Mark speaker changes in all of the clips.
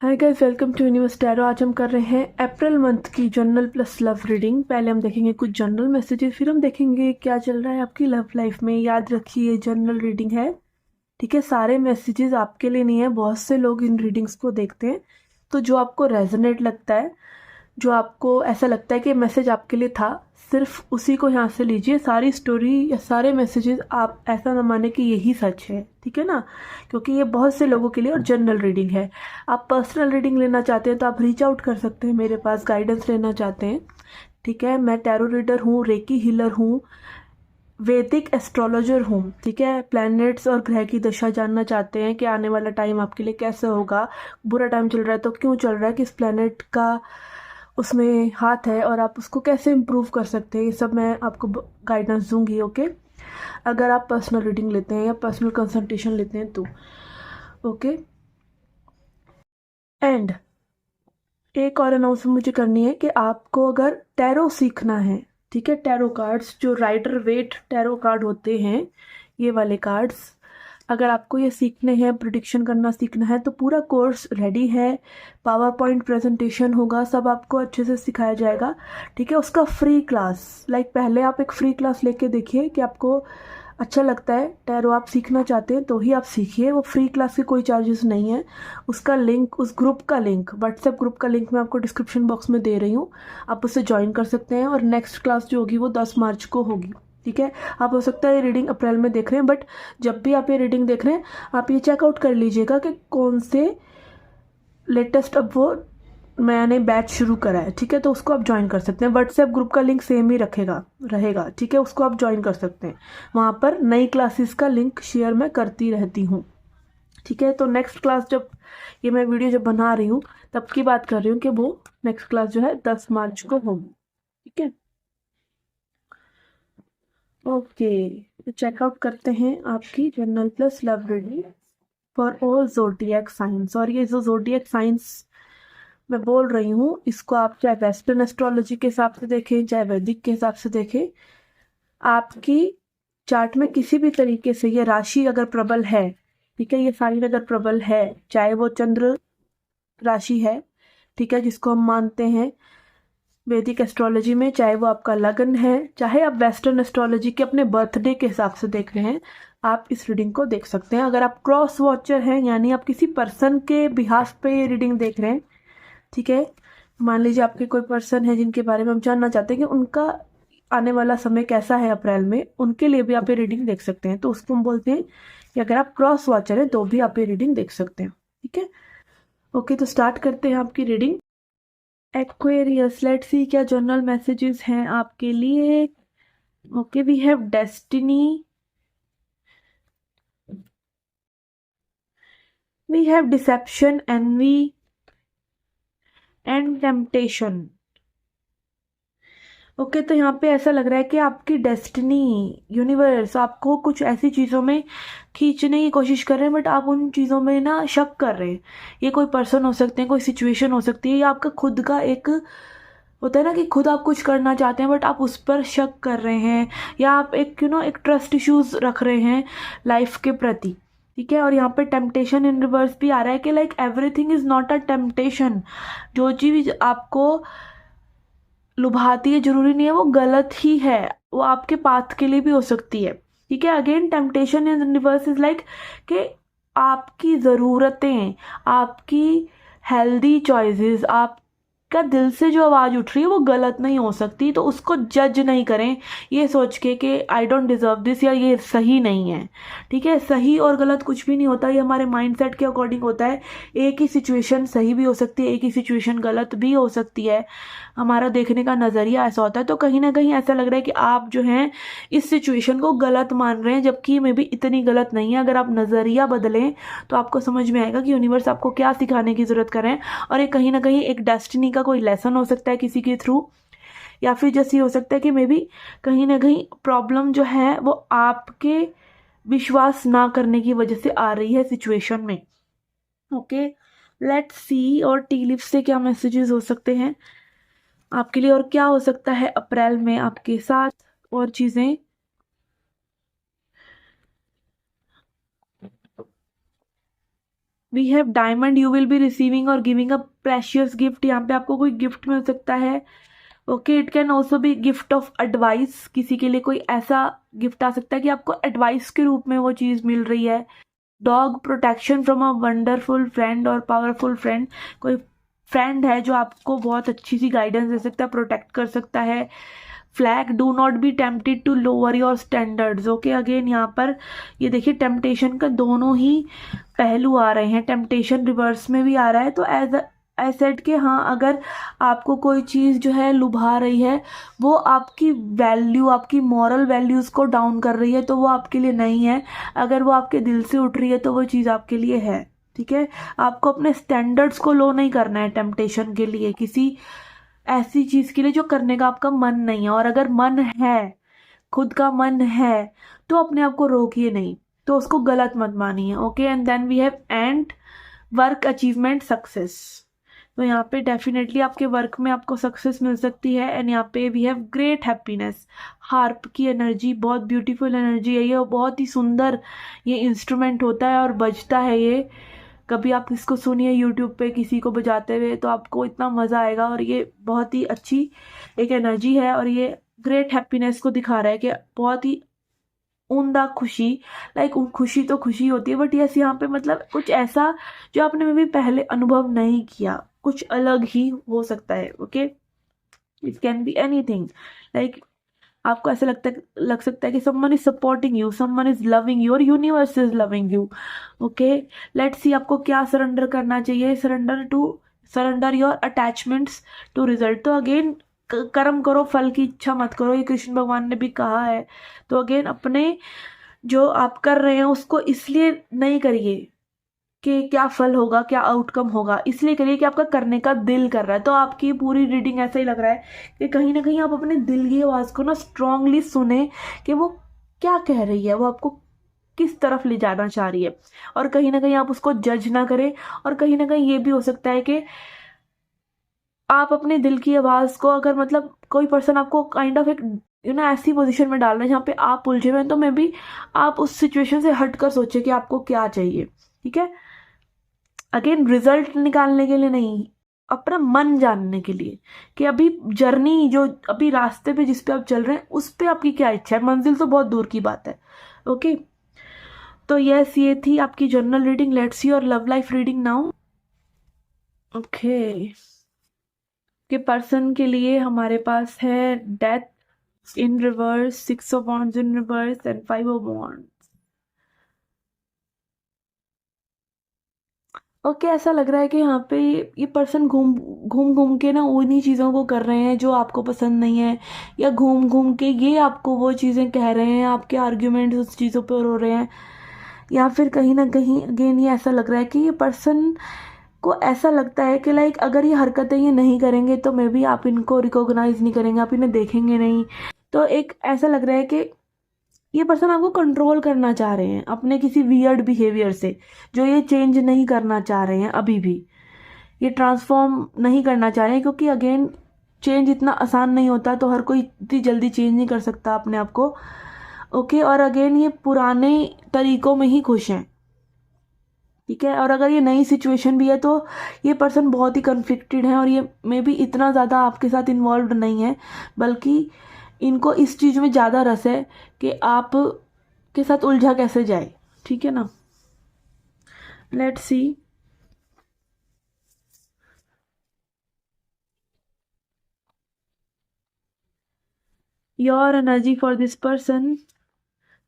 Speaker 1: Hi guys, welcome to universe tarot. आज हम कर रहे हैं अप्रैल मंथ की जनरल प्लस लव रीडिंग। पहले हम देखेंगे कुछ जनरल मैसेजेस, फिर हम देखेंगे क्या चल रहा है आपकी लव लाइफ में। याद रखिए, जनरल रीडिंग है, ठीक है। सारे मैसेजेस आपके लिए नहीं है। बहुत से लोग इन रीडिंग्स को देखते हैं, तो जो आपको रेजोनेट लगता है, जो आपको ऐसा लगता है कि मैसेज आपके लिए था, सिर्फ उसी को यहाँ से लीजिए। सारी स्टोरी या सारे मैसेजेस आप ऐसा ना माने कि यही सच है, ठीक है ना, क्योंकि ये बहुत से लोगों के लिए और जनरल रीडिंग है। आप पर्सनल रीडिंग लेना चाहते हैं तो आप रीच आउट कर सकते हैं मेरे पास। गाइडेंस लेना चाहते हैं, ठीक है। मैं टैरो रीडर हूँ, रेकी हीलर हूँ, वैदिक एस्ट्रोलॉजर हूँ, ठीक है। प्लैनेट्स और ग्रह की दशा जानना चाहते हैं कि आने वाला टाइम आपके लिए कैसे होगा, बुरा टाइम चल रहा है तो क्यों चल रहा है, किस प्लैनेट का उसमें हाथ है और आप उसको कैसे इम्प्रूव कर सकते हैं, ये सब मैं आपको गाइडेंस दूंगी, ओके। अगर आप पर्सनल रीडिंग लेते हैं या पर्सनल कंसल्टेशन लेते हैं तो ओके। एंड एक और अनाउंसमेंट मुझे करनी है कि आपको अगर टैरो सीखना है, ठीक है, टैरो कार्ड्स जो राइडर वेट टैरो कार्ड होते हैं, ये वाले कार्ड्स, अगर आपको ये सीखने हैं, प्रिडिक्शन करना सीखना है, तो पूरा कोर्स रेडी है। पावर पॉइंट प्रेजेंटेशन होगा, सब आपको अच्छे से सिखाया जाएगा, ठीक है। उसका फ्री क्लास, लाइक पहले आप एक फ्री क्लास लेके देखिए कि आपको अच्छा लगता है। टैरो आप सीखना चाहते हैं तो ही आप सीखिए, वो फ्री क्लास के कोई चार्जेस नहीं है। उसका लिंक, उस ग्रुप का लिंक, व्हाट्सएप ग्रुप का लिंक मैं आपको डिस्क्रिप्शन बॉक्स में दे रही हूँ, आप उससे ज्वाइन कर सकते हैं। और नेक्स्ट क्लास जो होगी वो 10 मार्च को होगी, ठीक है। आप हो सकता है ये रीडिंग अप्रैल में देख रहे हैं, बट जब भी आप ये रीडिंग देख रहे हैं, आप ये चेकआउट कर लीजिएगा कि कौन से लेटेस्ट अब वो मैंने बैच शुरू करा है, ठीक है, तो उसको आप ज्वाइन कर सकते हैं। व्हाट्सएप ग्रुप का लिंक सेम ही रखेगा रहेगा, ठीक है, उसको आप ज्वाइन कर सकते हैं। वहाँ पर नई क्लासेस का लिंक शेयर मैं करती रहती हूँ, ठीक है। तो नेक्स्ट क्लास जब ये मैं वीडियो जब बना रही हूँ तब की बात कर रही हूँ कि वो नेक्स्ट क्लास जो है 10 मार्च को होगी, ठीक है। ओके, तो चेकआउट करते हैं आपकी general plus love reading for all zodiac signs. और ये जो जोडिएक साइंस मैं बोल रही हूँ, इसको आप चाहे वेस्टर्न एस्ट्रोलॉजी के हिसाब से देखें, चाहे वैदिक के हिसाब से देखें, आपकी चार्ट में किसी भी तरीके से ये राशि अगर प्रबल है, ठीक है, ये साइन अगर प्रबल है, चाहे वो चंद्र राशि है, ठीक है, जिसको हम मानते हैं वैदिक एस्ट्रोलॉजी में, चाहे वो आपका लगन है, चाहे आप वेस्टर्न एस्ट्रोलॉजी के अपने बर्थडे के हिसाब से देख रहे हैं, आप इस रीडिंग को देख सकते हैं। अगर आप क्रॉस वॉचर हैं, यानी आप किसी पर्सन के बिहाफ पे ये रीडिंग देख रहे हैं, ठीक है, मान लीजिए आपके कोई पर्सन है जिनके बारे में हम जानना चाहते हैं कि उनका आने वाला समय कैसा है अप्रैल में, उनके लिए भी आप ये रीडिंग देख सकते हैं। तो उसको हम बोलते हैं कि अगर आप क्रॉस वॉचर हैं तो भी आप ये रीडिंग देख सकते हैं, ठीक है। ओके, तो स्टार्ट करते हैं आपकी रीडिंग। एक्वेरियस, लेट्स सी क्या जनरल मैसेजेस हैं आपके लिए। Okay, we have destiny, we have deception, envy and temptation. Okay, तो यहाँ पे ऐसा लग रहा है कि आपकी डेस्टिनी, यूनिवर्स आपको कुछ ऐसी चीज़ों में खींचने की कोशिश कर रहे हैं, बट आप उन चीज़ों में ना शक कर रहे हैं। ये कोई पर्सन हो सकते हैं, कोई सिचुएशन हो सकती है, या आपका खुद का एक होता है ना कि खुद आप कुछ करना चाहते हैं बट आप उस पर शक कर रहे हैं, या आप एक एक ट्रस्ट इश्यूज रख रहे हैं लाइफ के प्रति, ठीक है। और यहाँ पे टेम्पटेशन इन रिवर्स भी आ रहा है कि like everything is not a temptation. जो चीज़ आपको लुभाती है जरूरी नहीं है वो गलत ही है, वो आपके पाथ के लिए भी हो सकती है, ठीक है। Again temptation in universe is like कि आपकी ज़रूरतें, आपकी हेल्दी चॉइसेस, आपका दिल से जो आवाज़ उठ रही है वो गलत नहीं हो सकती, तो उसको जज नहीं करें ये सोच के कि आई डोंट डिजर्व दिस या ये सही नहीं है, ठीक है। सही और गलत कुछ भी नहीं होता, ये हमारे माइंडसेट के अकॉर्डिंग होता है। एक ही सिचुएशन सही भी हो सकती है, एक ही सिचुएशन गलत भी हो सकती है, हमारा देखने का नज़रिया ऐसा होता है। तो कहीं ना कहीं ऐसा लग रहा है कि आप जो हैं इस सिचुएशन को गलत मान रहे हैं, जबकि मे भी इतनी गलत नहीं है। अगर आप नज़रिया बदलें तो आपको समझ में आएगा कि यूनिवर्स आपको क्या सिखाने की ज़रूरत कर रहे हैं, और ये कहीं ना कहीं एक डेस्टिनी का कोई लेसन हो सकता है किसी के थ्रू, या फिर जैसे हो सकता है कि मे बी कहीं ना कहीं प्रॉब्लम जो है वो आपके विश्वास ना करने की वजह से आ रही है सिचुएशन में। ओके, लेट्स सी और टी लिप से क्या मैसेजेस हो सकते हैं आपके लिए, और क्या हो सकता है अप्रैल में आपके साथ और चीजें। We have diamond, you will be receiving और गिविंग अ प्रेशियस गिफ्ट, यहाँ पे आपको कोई गिफ्ट मिल सकता है। Okay, it can also be gift of advice, किसी के लिए कोई ऐसा गिफ्ट आ सकता है कि आपको एडवाइस के रूप में वो चीज़ मिल रही है। Dog, protection from a wonderful friend और पावरफुल फ्रेंड, कोई फ्रेंड है जो आपको बहुत अच्छी सी गाइडेंस दे सकता है, प्रोटेक्ट कर सकता है। Flag, do not be tempted to lower your standards. Okay, again यहाँ पर ये देखिए टेम्पटेशन का दोनों ही पहलू आ रहे हैं, टेम्पटेशन रिवर्स में भी आ रहा है। तो एज आई सेड कि हाँ, अगर आपको कोई चीज़ जो है लुभा रही है, वो आपकी वैल्यू, आपकी मॉरल वैल्यूज़ को डाउन कर रही है, तो वो आपके लिए नहीं है। अगर वो आपके दिल से उठ रही है तो वो चीज़ आपके लिए है। ठीक है, आपको अपने स्टैंडर्ड्स को लो नहीं करना है टेम्पटेशन के लिए, किसी ऐसी चीज़ के लिए जो करने का आपका मन नहीं है। और अगर मन है, खुद का मन है, तो अपने आप को रोकिए नहीं, तो उसको गलत मत मानिए। Okay, and then we have and work achievement success. तो यहाँ पे डेफिनेटली आपके वर्क में आपको सक्सेस मिल सकती है। एंड यहाँ पे we have great happiness. Harp की एनर्जी बहुत ब्यूटीफुल एनर्जी है, ये बहुत ही सुंदर ये इंस्ट्रूमेंट होता है और बजता है ये। कभी आप इसको सुनिए यूट्यूब पे किसी को बजाते हुए, तो आपको इतना मज़ा आएगा। और ये बहुत ही अच्छी एक एनर्जी है, और ये ग्रेट हैप्पीनेस को दिखा रहा है कि बहुत ही उमदा खुशी, लाइक खुशी तो खुशी होती है, बट यस यहाँ पे मतलब कुछ ऐसा जो आपने में भी पहले अनुभव नहीं किया, कुछ अलग ही हो सकता है। Okay, it can be anything, like आपको ऐसा लग सकता है कि someone is supporting you, someone is loving you, और universe is loving you. Okay, let's see आपको क्या सरेंडर करना चाहिए। Surrender your attachments to result. तो अगेन कर्म करो, फल की इच्छा मत करो, ये कृष्ण भगवान ने भी कहा है। तो अगेन अपने जो आप कर रहे हैं उसको इसलिए नहीं करिए कि क्या फल होगा, क्या आउटकम होगा, इसलिए करिए कि आपका करने का दिल कर रहा है। तो आपकी पूरी रीडिंग ऐसा ही लग रहा है कि कहीं ना कहीं आप अपने दिल की आवाज़ को ना स्ट्रांगली सुने कि वो क्या कह रही है, वो आपको किस तरफ ले जाना चाह रही है। और कहीं ना कहीं आप उसको जज ना करें। और कहीं ना कहीं ये भी हो सकता है कि आप अपने दिल की आवाज़ को, अगर मतलब कोई पर्सन आपको काइंड ऑफ एक ऐसी पोजीशन में डाल रहे हैं जहाँ पे आप उलझे हुए हैं, तो मे बी आप उस सिचुएशन से हट कर सोचे कि आपको क्या चाहिए। ठीक है, अगेन रिजल्ट निकालने के लिए नहीं, अपना मन जानने के लिए कि अभी जर्नी जो अभी रास्ते पे जिस पे आप चल रहे हैं उस पे आपकी क्या इच्छा है। मंजिल तो बहुत दूर की बात है। ओके, तो यस, ये थी आपकी general reading. Let's see your love life reading now. Okay, के पर्सन के लिए हमारे पास है death in reverse, 6 of wands in reverse and 5 of wands. Okay, ऐसा लग रहा है कि यहाँ पे ये पर्सन घूम घूम घूम के ना उन्हीं चीज़ों को कर रहे हैं जो आपको पसंद नहीं है, या घूम घूम के ये आपको वो चीज़ें कह रहे हैं, आपके आर्ग्यूमेंट्स उस चीज़ों पर हो रहे हैं। या फिर कहीं ना कहीं अगेन ये ऐसा लग रहा है कि ये पर्सन को ऐसा लगता है कि लाइक अगर ये हरकतें ये नहीं करेंगे तो मे बी आप इनको रिकॉग्नाइज नहीं करेंगे, आप इन्हें देखेंगे नहीं। तो एक ऐसा लग रहा है कि ये पर्सन आपको कंट्रोल करना चाह रहे हैं अपने किसी वियर्ड बिहेवियर से, जो ये चेंज नहीं करना चाह रहे हैं, अभी भी ये ट्रांसफॉर्म नहीं करना चाह रहे हैं। क्योंकि अगेन चेंज इतना आसान नहीं होता, तो हर कोई इतनी जल्दी चेंज नहीं कर सकता अपने आप को। ओके, और अगेन ये पुराने तरीकों में ही खुश हैं। ठीक है, और अगर ये नई सिचुएशन भी है तो ये पर्सन बहुत ही कन्फ्लिक्टेड है, और ये मे बी इतना ज़्यादा आपके साथ इन्वॉल्व नहीं है, बल्कि इनको इस चीज़ में ज़्यादा रस है कि आप के साथ उलझा कैसे जाए। ठीक है ना, let's see your energy for this person.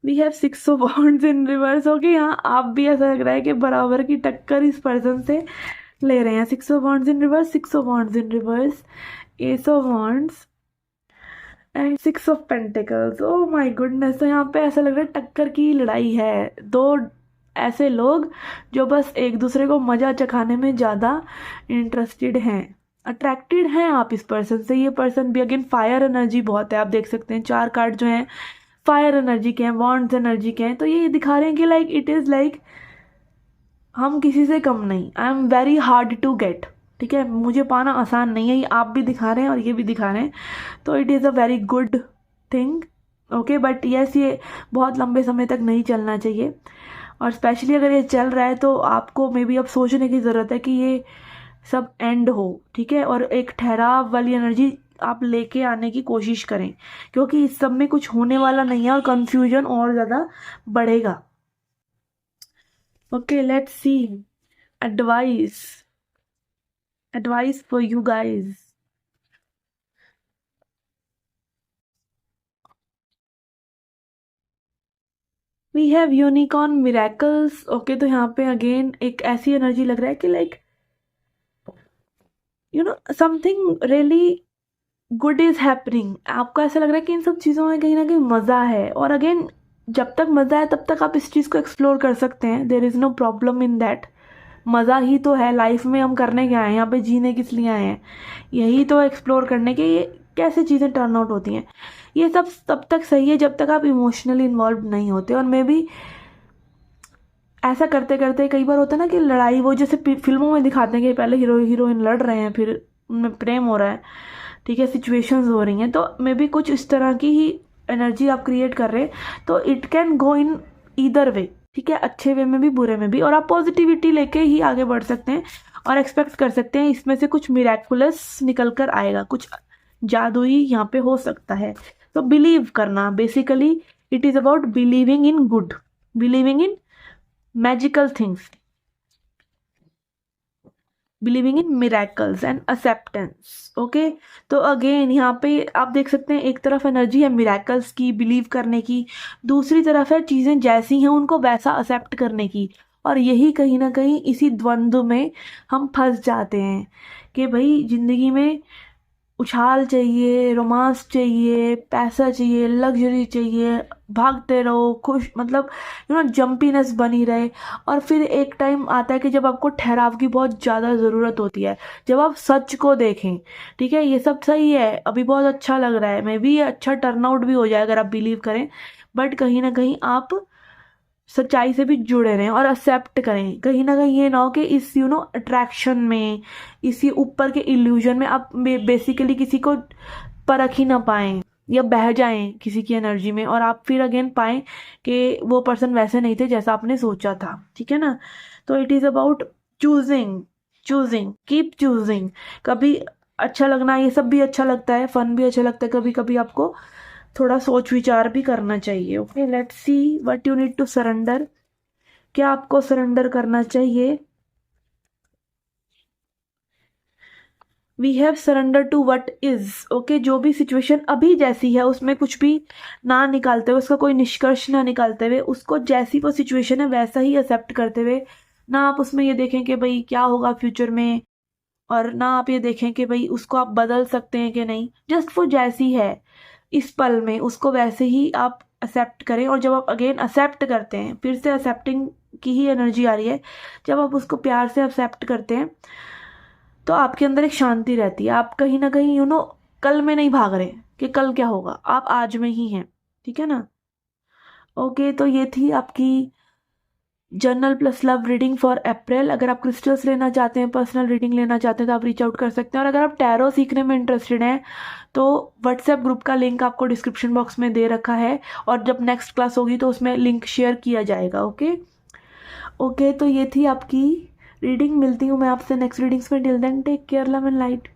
Speaker 1: We have 6 of wands in reverse. Okay, यहाँ आप भी ऐसा लग रहा है कि बराबर की टक्कर इस पर्सन से ले रहे हैं। 6 of wands in reverse, 6 of wands in reverse, S of wands and 6 of pentacles. Oh my goodness, तो यहाँ पे ऐसा लग रहा है टक्कर की लड़ाई है। दो ऐसे लोग जो बस एक दूसरे को मज़ा चखाने में ज़्यादा इंटरेस्टेड हैं, अट्रैक्टेड हैं आप इस पर्सन से। ये पर्सन भी अगेन फायर एनर्जी बहुत है, आप देख सकते हैं 4 कार्ड जो हैं फायर एनर्जी के हैं, वॉन्ड्स एनर्जी के हैं। तो ये दिखा रहे हैं कि लाइक इट इज़ लाइक हम किसी से कम नहीं, I am very hard to get. ठीक है, मुझे पाना आसान नहीं है, ये आप भी दिखा रहे हैं और ये भी दिखा रहे हैं। तो it is a very good thing. Okay, but yes, ये बहुत लंबे समय तक नहीं चलना चाहिए। और स्पेशली अगर ये चल रहा है तो आपको मे बी अब सोचने की ज़रूरत है कि ये सब एंड हो, ठीक है, और एक ठहराव वाली एनर्जी आप लेके आने की कोशिश करें, क्योंकि इस सब में कुछ होने वाला नहीं है और कंफ्यूजन और ज़्यादा बढ़ेगा। Okay, let's see advice for you guys. We have unicorn miracles. Okay, तो यहाँ पे अगेन एक ऐसी एनर्जी लग रहा है कि like something really good is happening. आपको ऐसा लग रहा है कि इन सब चीज़ों में कहीं ना कहीं मज़ा है, और अगेन जब तक मज़ा है तब तक आप इस चीज़ को एक्सप्लोर कर सकते हैं। There is no problem in that. मज़ा ही तो है लाइफ में, हम करने क्या आए हैं यहाँ पे, जीने किस लिए आए हैं, यही तो एक्सप्लोर करने के ये कैसे चीज़ें टर्न आउट होती हैं। ये सब तब तक सही है जब तक आप इमोशनली इन्वॉल्व नहीं होते। और मे बी ऐसा करते करते कई बार होता है ना कि लड़ाई, वो जैसे फिल्मों में दिखाते हैं कि पहले हीरो हीरोइन लड़ रहे हैं, फिर उनमें प्रेम हो रहा है, ठीक है, सिचुएशंस हो रही हैं, तो मे बी कुछ इस तरह की ही एनर्जी आप क्रिएट कर रहे हैं। तो it can go in either way, ठीक है, अच्छे वे में भी बुरे में भी, और आप पॉजिटिविटी लेके ही आगे बढ़ सकते हैं और एक्सपेक्ट कर सकते हैं इसमें से कुछ मिरेकुलस निकल कर आएगा, कुछ जादुई यहाँ पे हो सकता है। तो बिलीव करना, basically it is about believing in good, believing in magical things, believing in miracles and acceptance. Okay, तो अगेन यहाँ पे आप देख सकते हैं एक तरफ एनर्जी है मिरेकल्स की, बिलीव करने की, दूसरी तरफ है चीज़ें जैसी हैं उनको वैसा एक्सेप्ट करने की। और यही कहीं ना कहीं इसी द्वंद्व में हम फंस जाते हैं कि भाई ज़िंदगी में उछाल चाहिए, रोमांस चाहिए, पैसा चाहिए, लग्जरी चाहिए, भागते रहो, खुश, मतलब जंपीनेस बनी रहे। और फिर एक टाइम आता है कि जब आपको ठहराव की बहुत ज़्यादा ज़रूरत होती है, जब आप सच को देखें, ठीक है, ये सब सही है, अभी बहुत अच्छा लग रहा है, मे बी ये अच्छा टर्न आउट भी हो जाए अगर आप बिलीव करें, बट कहीं ना कहीं आप सच्चाई से भी जुड़े रहें और एक्सेप्ट करें। कहीं ना कहीं ये ना हो कि इस अट्रैक्शन में, इसी ऊपर के इल्यूजन में आप बेसिकली किसी को परख ही ना पाएं या बह जाएं किसी की एनर्जी में, और आप फिर अगेन पाएं कि वो पर्सन वैसे नहीं थे जैसा आपने सोचा था, ठीक है ना। तो it is about choosing, keep choosing. कभी अच्छा लगना, ये सब भी अच्छा लगता है, फन भी अच्छा लगता है, कभी कभी आपको थोड़ा सोच विचार भी करना चाहिए। Okay, let's see what you need to surrender. क्या आपको सरेंडर करना चाहिए? We have surrender to what is. Okay, जो भी सिचुएशन अभी जैसी है उसमें कुछ भी ना निकालते हुए, उसका कोई निष्कर्ष ना निकालते हुए, उसको जैसी वो सिचुएशन है वैसा ही एक्सेप्ट करते हुए, ना आप उसमें ये देखें कि भाई क्या होगा फ्यूचर में, और ना आप ये देखें कि भाई उसको आप बदल सकते हैं कि नहीं, जस्ट वो जैसी है इस पल में उसको वैसे ही आप एक्सेप्ट करें। और जब आप अगेन एक्सेप्ट करते हैं, फिर से एक्सेप्टिंग की ही एनर्जी आ रही है, जब आप उसको प्यार से एक्सेप्ट करते हैं तो आपके अंदर एक शांति रहती है। आप कहीं ना कहीं कल में नहीं भाग रहे कि कल क्या होगा, आप आज में ही हैं, ठीक है ना। ओके, तो ये थी आपकी journal plus love reading for अप्रैल। अगर आप क्रिस्टल्स लेना चाहते हैं, पर्सनल रीडिंग लेना चाहते हैं, तो आप रीच आउट कर सकते हैं। और अगर आप टैरो सीखने में इंटरेस्टेड हैं तो व्हाट्सएप ग्रुप का लिंक आपको डिस्क्रिप्शन बॉक्स में दे रखा है, और जब नेक्स्ट क्लास होगी तो उसमें लिंक शेयर किया जाएगा। ओके, तो ये थी आपकी रीडिंग। मिलती हूँ मैं आपसे नेक्स्ट रीडिंग्स में। Till then take care, love and light.